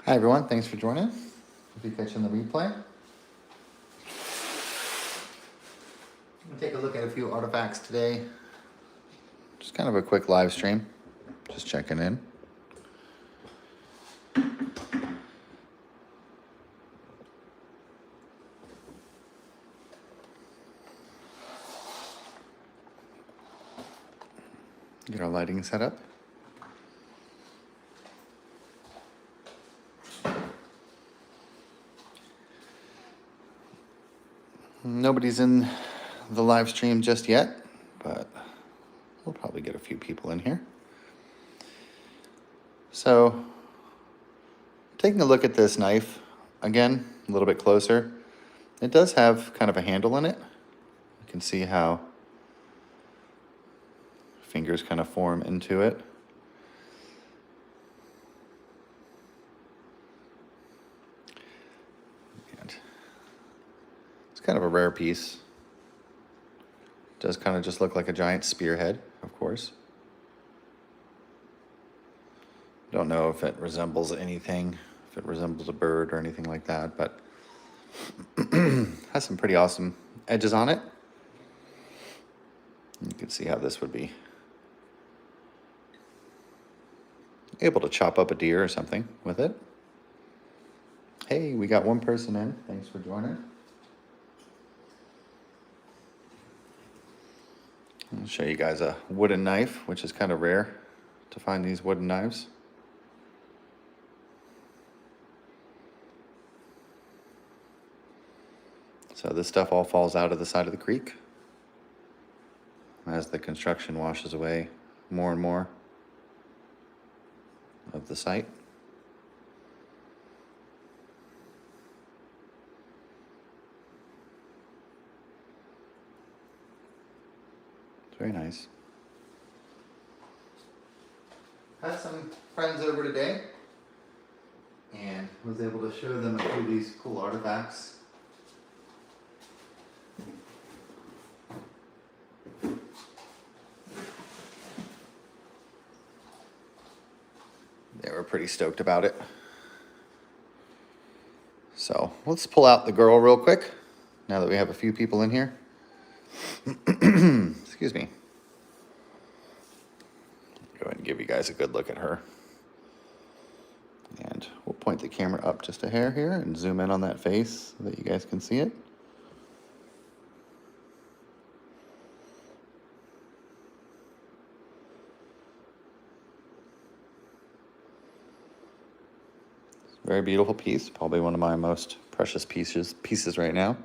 Hi everyone, thanks for joining. If you're catching the replay, we'll take a look at a few artifacts today. Just kind of a quick live stream, just checking in. Get our lighting set up. Nobody's in the live stream just yet, but we'll probably get a few people in here. So, taking a look at this knife, again, a little bit closer. It does have kind of a handle in it. You can see how fingers kind of form into it. And it's kind of a rare piece. It does kind of just look like a giant spearhead, of course. Don't know if it resembles anything, if it resembles a bird or anything like that, but has some pretty awesome edges on it. You can see how this would be able to chop up a deer or something with it. Hey, we got one person in. Thanks for joining. I'll show you guys a wooden knife, which is kind of rare to find these wooden knives. So this stuff all falls out of the side of the creek as the construction washes away more and more of the site. It's very nice. Had some friends over today and was able to show them a few of these cool artifacts. They were pretty stoked about it. So let's pull out the girl real quick now that we have a few people in here. Excuse me. Go ahead and give you guys a good look at her. And we'll point the camera up just a hair here and zoom in on that face so that you guys can see it. Very beautiful piece, probably one of my most precious pieces right now.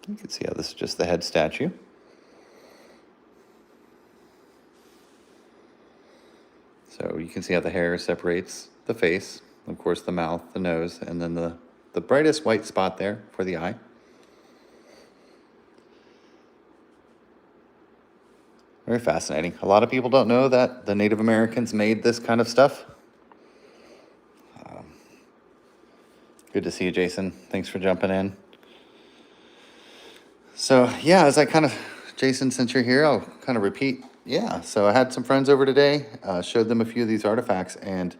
You can see how this is just the head statue. So you can see how the hair separates the face, of course the mouth, the nose, and then the brightest white spot there for the eye. Very fascinating. A lot of people don't know that the Native Americans made this kind of stuff. Good to see you, Jason. Thanks for jumping in. So yeah, as I Jason, since you're here, I'll kind of repeat. Yeah, so I had some friends over today, showed them a few of these artifacts, and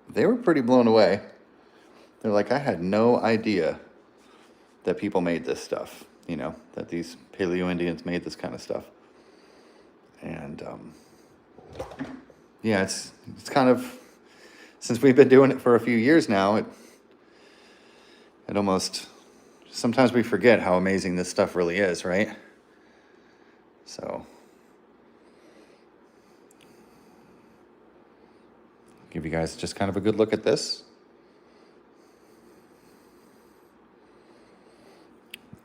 they were pretty blown away. They're like, I had no idea that people made this stuff, that these Paleo-Indians made this kind of stuff. And yeah, it's kind of, since we've been doing it for a few years now, it almost, sometimes we forget how amazing this stuff really is, right? So, give you guys just kind of a good look at this.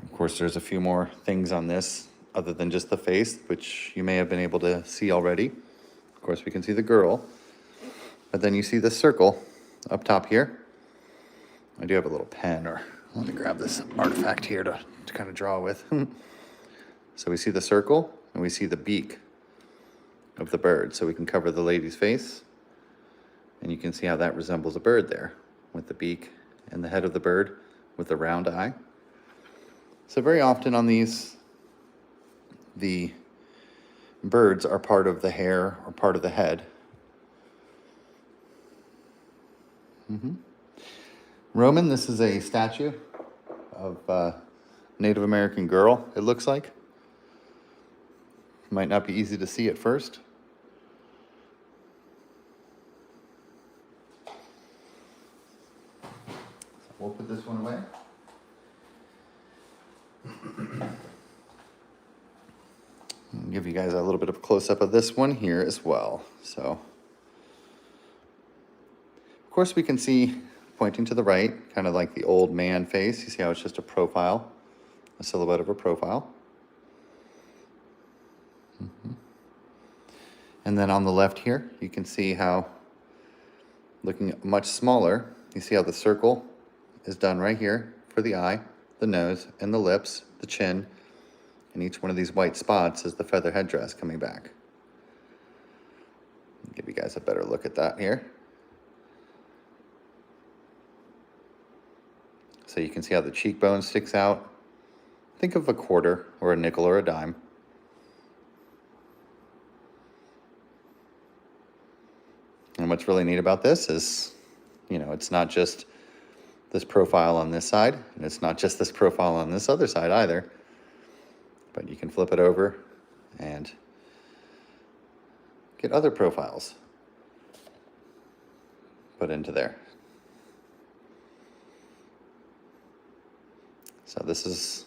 Of course, there's a few more things on this other than just the face, which you may have been able to see already. Of course, we can see the girl, but then you see the circle up top here. I do have a little pen, or let me grab this artifact here to kind of draw with. So we see the circle, and we see the beak of the bird. So we can cover the lady's face, and you can see how that resembles a bird there, with the beak and the head of the bird with the round eye. So very often on these, the birds are part of the hair or part of the head. Roman, this is a statue of a Native American girl, it looks like. Might not be easy to see at first. So we'll put this one away. I'll give you guys a little bit of a close-up of this one here as well. So, of course, we can see, pointing to the right, kind of like the old man face. You see how it's just a profile, a silhouette of a profile. And then on the left here, you can see how, looking much smaller, you see how the circle is done right here for the eye, the nose, and the lips, the chin, and each one of these white spots is the feather headdress coming back. I'll give you guys a better look at that here. So you can see how the cheekbone sticks out. Think of a quarter or a nickel or a dime. And what's really neat about this is, you know, it's not just this profile on this side, and it's not just this profile on this other side either. But you can flip it over and get other profiles put into there. So this is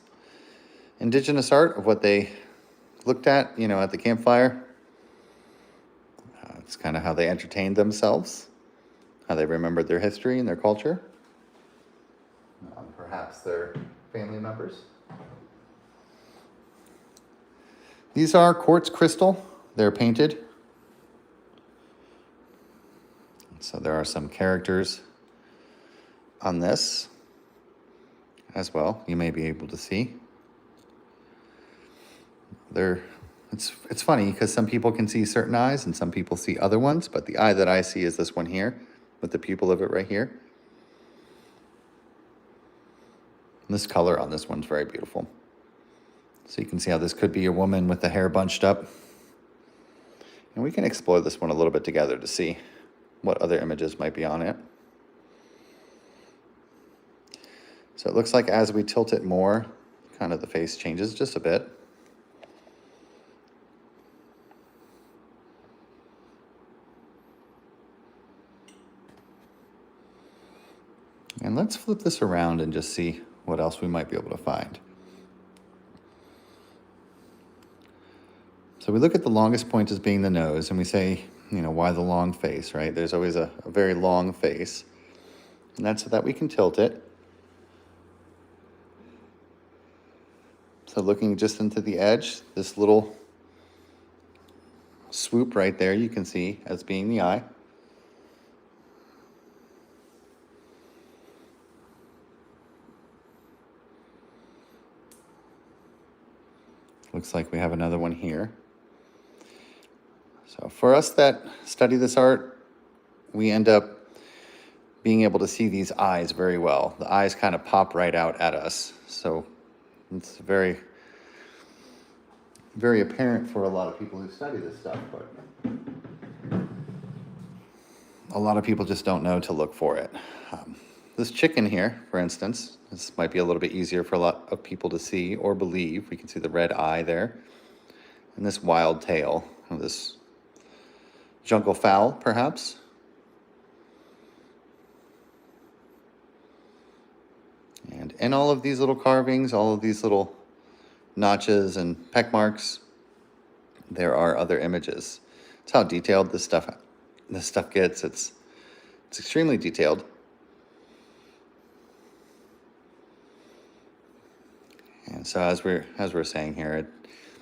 indigenous art of what they looked at, you know, at the campfire. It's kind of how they entertained themselves, how they remembered their history and their culture, perhaps their family members. These are quartz crystal. They're painted. So there are some characters on this as well. You may be able to see. It's funny because some people can see certain eyes and some people see other ones, but the eye that I see is this one here with the pupil of it right here. And this color on this one's very beautiful. So you can see how this could be a woman with the hair bunched up. And we can explore this one a little bit together to see what other images might be on it. So it looks like as we tilt it more, kind of the face changes just a bit. And let's flip this around and just see what else we might be able to find. So we look at the longest point as being the nose, and we say, you know, why the long face, right? There's always a very long face. And that's so that we can tilt it. So looking just into the edge, this little swoop right there, you can see as being the eye. Looks like we have another one here. So for us that study this art, we end up being able to see these eyes very well. The eyes kind of pop right out at us. So it's very, very apparent for a lot of people who study this stuff, but a lot of people just don't know to look for it. This chicken here, for instance, this might be a little bit easier for a lot of people to see or believe. We can see the red eye there. And this wild tail, or this jungle fowl, perhaps. And in all of these little carvings, all of these little notches and peck marks, there are other images. It's how detailed this stuff gets. It's extremely detailed. And so as we're saying here,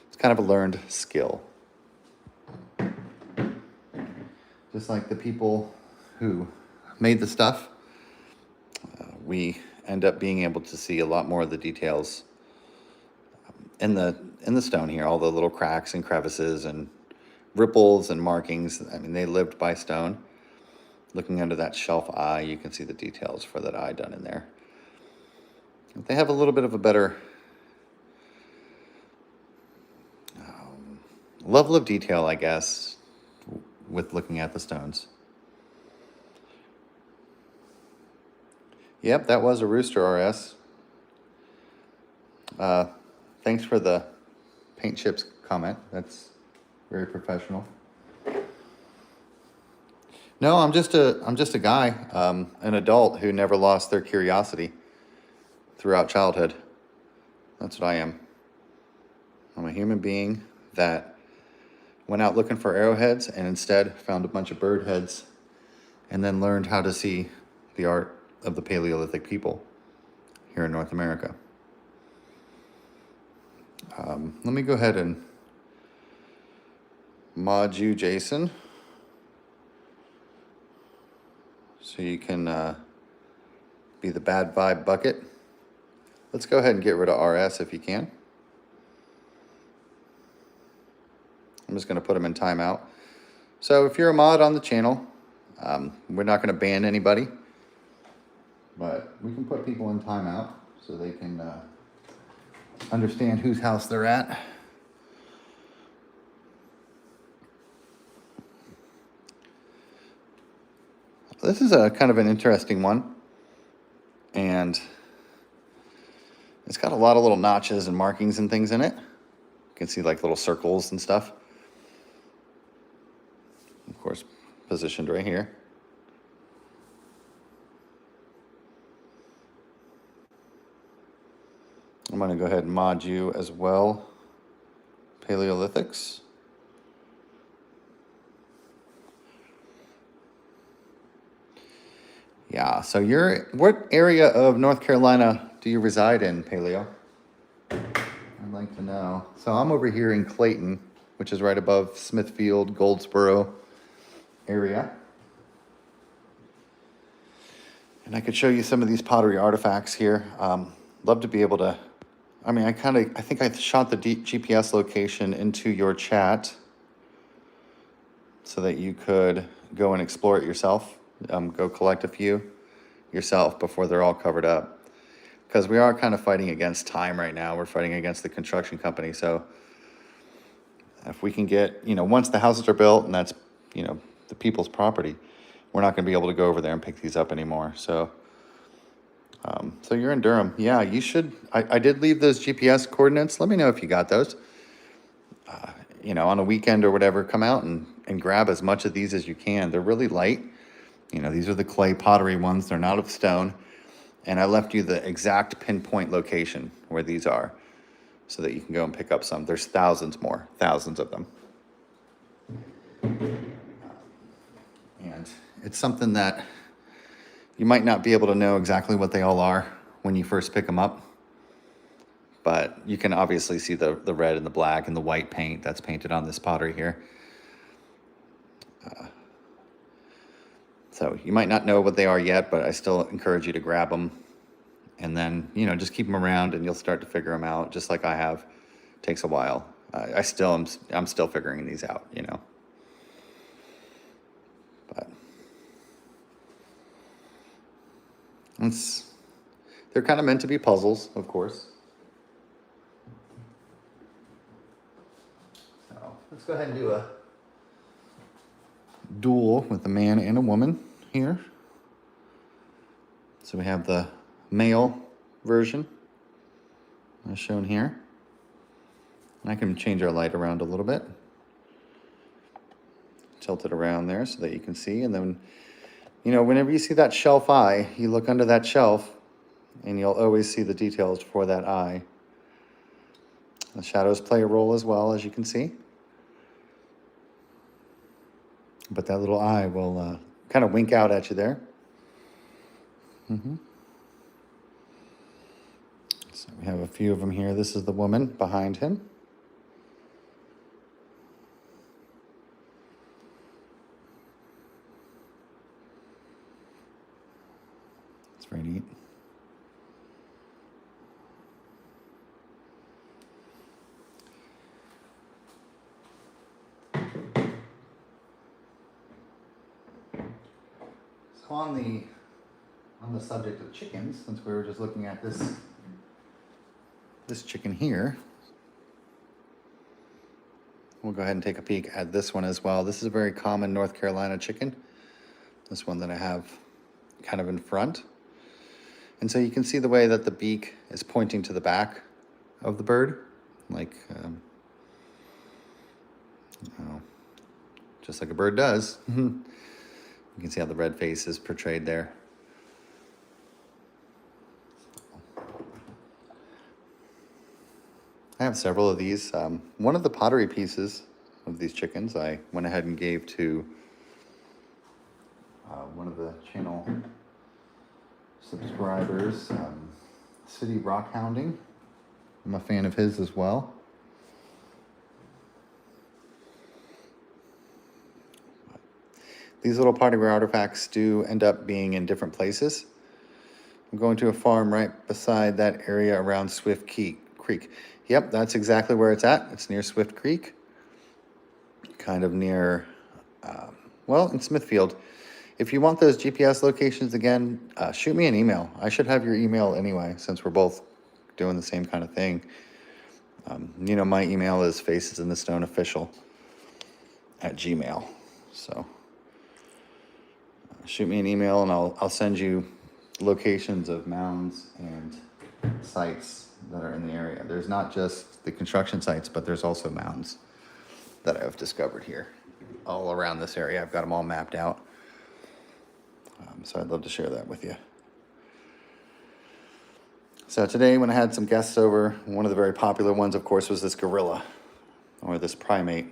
it's kind of a learned skill. Just like the people who made the stuff, we end up being able to see a lot more of the details in the stone here, all the little cracks and crevices and ripples and markings. I mean, they lived by stone. Looking under that shelf eye, you can see the details for that eye done in there. They have a little bit of a better level of detail, I guess, with looking at the stones. Yep, that was a rooster RS. Thanks for the paint chips comment. That's very professional. No, I'm just a guy, an adult who never lost their curiosity throughout childhood. That's what I am. I'm a human being that went out looking for arrowheads and instead found a bunch of bird heads and then learned how to see the art of the Paleolithic people here in North America. Let me go ahead and mod you, Jason, so you can be the bad vibe bucket. Let's go ahead and get rid of RS if you can. I'm just going to put them in timeout. So if you're a mod on the channel, we're not going to ban anybody, but we can put people in timeout so they can understand whose house they're at. This is a kind of an interesting one, and it's got a lot of little notches and markings and things in it. You can see like little circles and stuff. Of course, positioned right here. I'm going to go ahead and mod you as well, Paleolithics. Yeah, so what area of North Carolina do you reside in, Paleo? I'd like to know. So I'm over here in Clayton, which is right above Smithfield, Goldsboro area. And I could show you some of these pottery artifacts here. Love to be able to, I think I shot the GPS location into your chat so that you could go and explore it yourself. Go collect a few yourself before they're all covered up. Because we are kind of fighting against time right now. We're fighting against the construction company. So if we can get, once the houses are built and that's, the people's property, we're not going to be able to go over there and pick these up anymore. So, so you're in Durham. Yeah, you should. I did leave those GPS coordinates. Let me know if you got those. On a weekend or whatever, come out and grab as much of these as you can. They're really light. These are the clay pottery ones. They're not of stone. And I left you the exact pinpoint location where these are so that you can go and pick up some. There's thousands of them. And it's something that you might not be able to know exactly what they all are when you first pick them up. But you can obviously see the red and the black and the white paint that's painted on this pottery here. So you might not know what they are yet, but I still encourage you to grab them. And then, just keep them around and you'll start to figure them out, just like I have. It takes a while. I'm still figuring these out, But they're kind of meant to be puzzles, of course. So let's go ahead and do a duel with a man and a woman here. So we have the male version as shown here. And I can change our light around a little bit. Tilt it around there so that you can see. And then, whenever you see that shelf eye, you look under that shelf and you'll always see the details for that eye. The shadows play a role as well, as you can see. But that little eye will kind of wink out at you there. So we have a few of them here. This is the woman behind him. It's very neat. So on the subject of chickens, since we were just looking at this chicken here, we'll go ahead and take a peek at this one as well. This is a very common North Carolina chicken. This one that I have kind of in front. And so you can see the way that the beak is pointing to the back of the bird, like, oh, just like a bird does. You can see how the red face is portrayed there. I have several of these. One of the pottery pieces of these chickens I went ahead and gave to one of the channel subscribers, City Rock Hounding. I'm a fan of his as well. These little pottery artifacts do end up being in different places. I'm going to a farm right beside that area around Swift Creek. Yep, that's exactly where it's at. It's near Swift Creek, kind of near, well, in Smithfield. If you want those GPS locations again, shoot me an email. I should have your email anyway, since we're both doing the same kind of thing. You know, my email is facesinthestoneofficial@gmail. So shoot me an email and I'll send you locations of mounds and sites that are in the area. There's not just the construction sites, but there's also mounds that I've discovered here all around this area. I've got them all mapped out. So I'd love to share that with you. So today when I had some guests over, one of the very popular ones, of course, was this gorilla or this primate.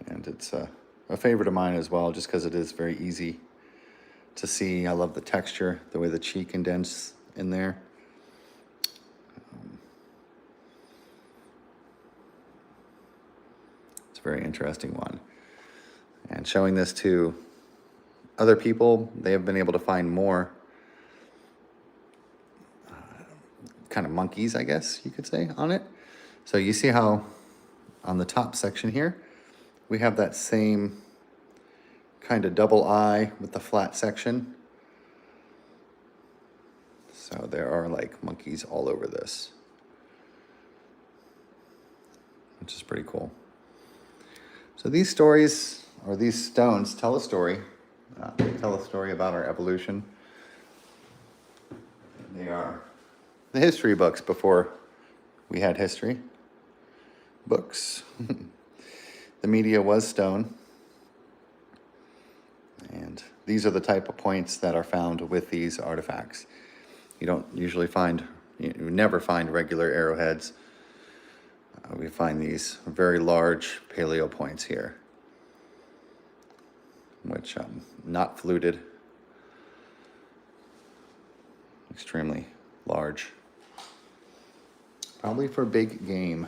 And it's a favorite of mine as well, just because it is very easy to see. I love the texture, the way the cheek indents in there. It's a very interesting one. And showing this to other people, they have been able to find more kind of monkeys, I guess you could say, on it. So you see how on the top section here, we have that same kind of double eye with the flat section. So there are like monkeys all over this, which is pretty cool. So these stories, or these stones, tell a story. They tell a story about our evolution. They are the history books before we had history books. The media was stone. And these are the type of points that are found with these artifacts. You don't usually find, you never find regular arrowheads. We find these very large paleo points here, which not fluted, extremely large, probably for big game.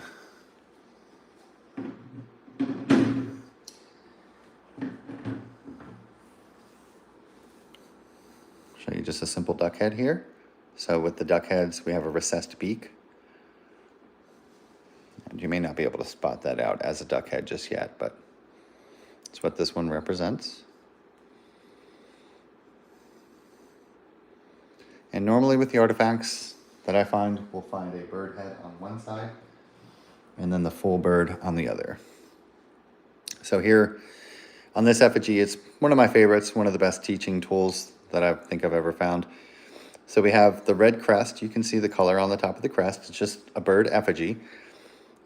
Show you just a simple duck head here. So with the duck heads, we have a recessed beak. And you may not be able to spot that out as a duck head just yet, but it's what this one represents. And normally with the artifacts that I find, we'll find a bird head on one side and then the full bird on the other. So here on this effigy, it's one of my favorites, one of the best teaching tools that I think I've ever found. So we have the red crest. You can see the color on the top of the crest. It's just a bird effigy.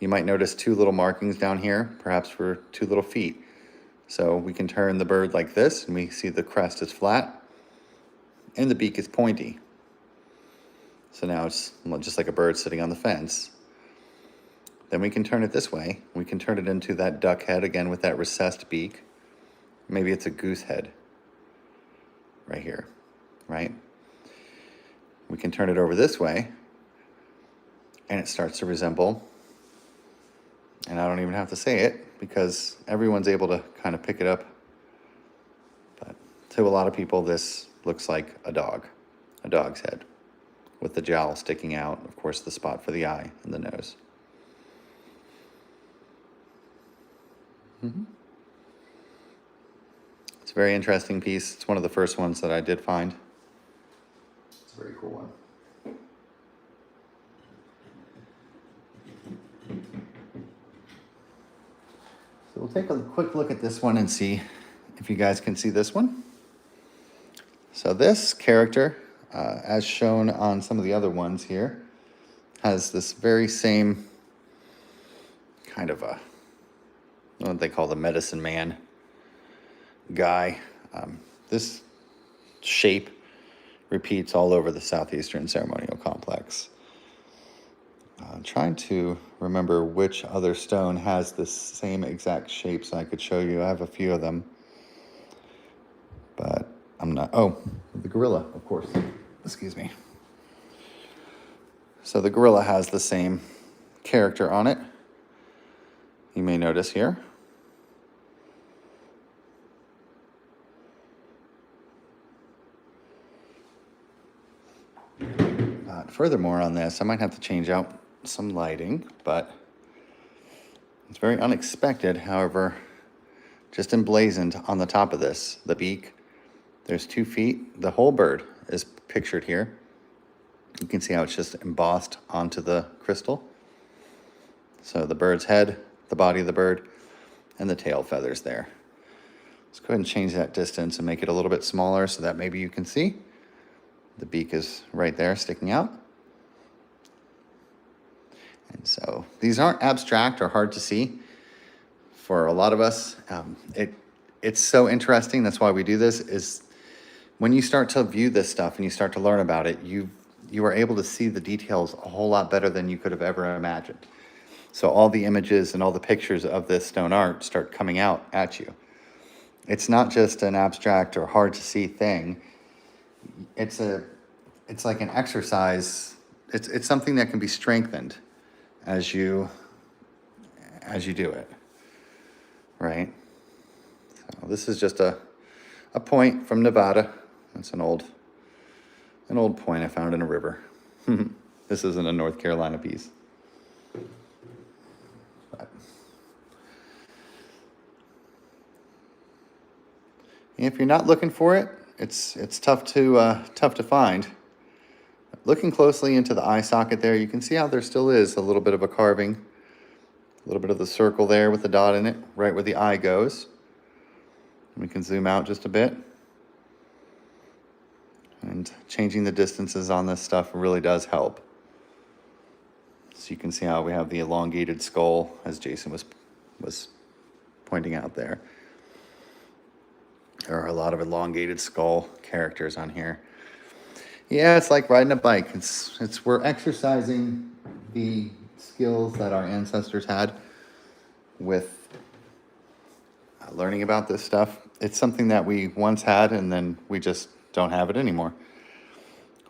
You might notice two little markings down here, perhaps for two little feet. So we can turn the bird like this, and we see the crest is flat, and the beak is pointy. So now it's just like a bird sitting on the fence. Then we can turn it this way. We can turn it into that duck head, again with that recessed beak. Maybe it's a goose head right here, right? We can turn it over this way, and it starts to resemble, and I don't even have to say it because everyone's able to kind of pick it up. But to a lot of people, this looks like a dog's head, with the jowl sticking out, of course, the spot for the eye and the nose. It's a very interesting piece. It's one of the first ones that I did find. It's a very cool one. So we'll take a quick look at this one and see if you guys can see this one. So this character, as shown on some of the other ones here, has this very same kind of a, what they call the medicine man guy. This shape repeats all over the southeastern ceremonial complex. I'm trying to remember which other stone has this same exact shape so I could show you. I have a few of them, but I'm not. Oh, the gorilla, of course. Excuse me. So the gorilla has the same character on it. You may notice here. Furthermore on this, I might have to change out some lighting, but it's very unexpected. However, just emblazoned on the top of this, the beak, there's 2 feet. The whole bird is pictured here. You can see how it's just embossed onto the crystal. So the bird's head, the body of the bird, and the tail feathers there. Let's go ahead and change that distance and make it a little bit smaller so that maybe you can see. The beak is right there sticking out. And so these aren't abstract or hard to see for a lot of us. It's so interesting. That's why we do this, is when you start to view this stuff and you start to learn about it, you are able to see the details a whole lot better than you could have ever imagined. So all the images and all the pictures of this stone art start coming out at you. It's not just an abstract or hard to see thing. It's like an exercise. It's something that can be strengthened as you do it, right? So this is just a point from Nevada. That's an old point I found in a river. This isn't a North Carolina piece. But if you're not looking for it, it's tough to find. Looking closely into the eye socket there, you can see how there still is a little bit of a carving, a little bit of the circle there with the dot in it, right where the eye goes. We can zoom out just a bit. And changing the distances on this stuff really does help. So you can see how we have the elongated skull, as Jason was pointing out there. There are a lot of elongated skull characters on here. Yeah, it's like riding a bike. We're exercising the skills that our ancestors had with learning about this stuff. It's something that we once had and then we just don't have it anymore.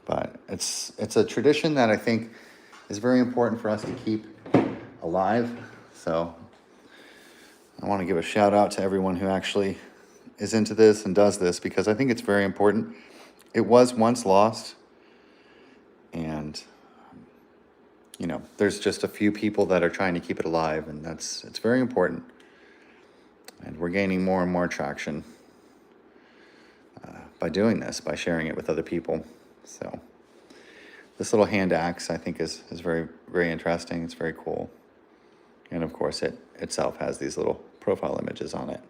But it's a tradition that I think is very important for us to keep alive. So I want to give a shout out to everyone who actually is into this and does this, because I think it's very important. It was once lost, and there's just a few people that are trying to keep it alive, and it's very important. And we're gaining more and more traction by doing this, by sharing it with other people. So this little hand axe, I think, is very, very interesting. It's very cool. And of course, it itself has these little profile images on it.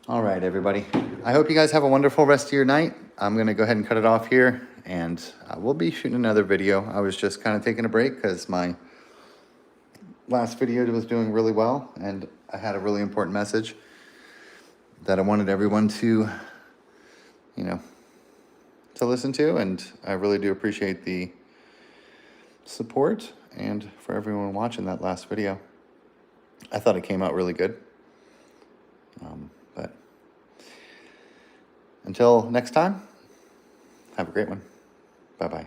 All right, everybody. I hope you guys have a wonderful rest of your night. I'm going to go ahead and cut it off here, and we'll be shooting another video. I was just kind of taking a break because my last video was doing really well, and I had a really important message that I wanted everyone to, to listen to, and I really do appreciate the support and for everyone watching that last video. I thought it came out really good. But until next time, have a great one. Bye-bye.